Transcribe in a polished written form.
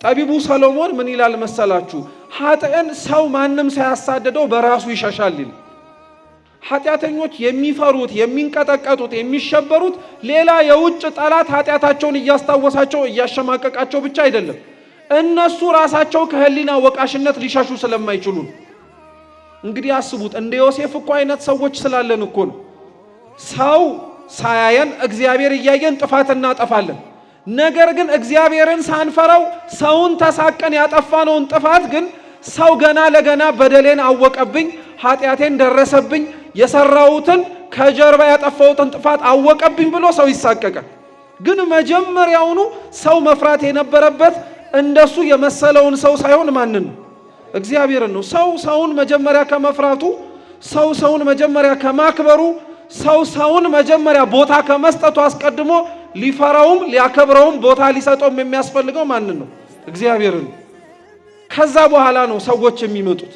ጠቢቡ ሰሎሞን ምን ይላል መሰላችሁ? ኃጥእን ሰው ማንም ሳያሳደደው በራሱ ይሸሻል ይላል። ኃጢአተኞች የሚፈሩት የሚንቀጠቀጡት የሚሸበሩት ሌላ የውጭ ጠላት ኃጢአታቸውን እያስታወሳቸው እያሸማቀቃቸው ብቻ አይደለም፣ እነሱ ራሳቸው ከህሊና ወቃሽነት ሊሸሹ ስለማይችሉ። እንግዲህ አስቡት፣ እንደ ዮሴፍ እኮ አይነት ሰዎች ስላለን እኮ ነው ሰው ሳያየን እግዚአብሔር እያየን ጥፋት እናጠፋለን። ነገር ግን እግዚአብሔርን ሳንፈራው ሰውን ተሳቀን ያጠፋነውን ጥፋት ግን ሰው ገና ለገና በደሌን አወቀብኝ፣ ኃጢአቴን ደረሰብኝ፣ የሰራውትን ከጀርባ ያጠፋውትን ጥፋት አወቀብኝ ብሎ ሰው ይሳቀቃል። ግን መጀመሪያውኑ ሰው መፍራት የነበረበት እንደሱ የመሰለውን ሰው ሳይሆን ማንን ነው? እግዚአብሔርን ነው። ሰው ሰውን መጀመሪያ ከመፍራቱ፣ ሰው ሰውን መጀመሪያ ከማክበሩ፣ ሰው ሰውን መጀመሪያ ቦታ ከመስጠቱ አስቀድሞ ሊፈራውም ሊያከብረውም ቦታ ሊሰጠውም የሚያስፈልገው ማንን ነው? እግዚአብሔርን። ከዛ በኋላ ነው ሰዎች የሚመጡት።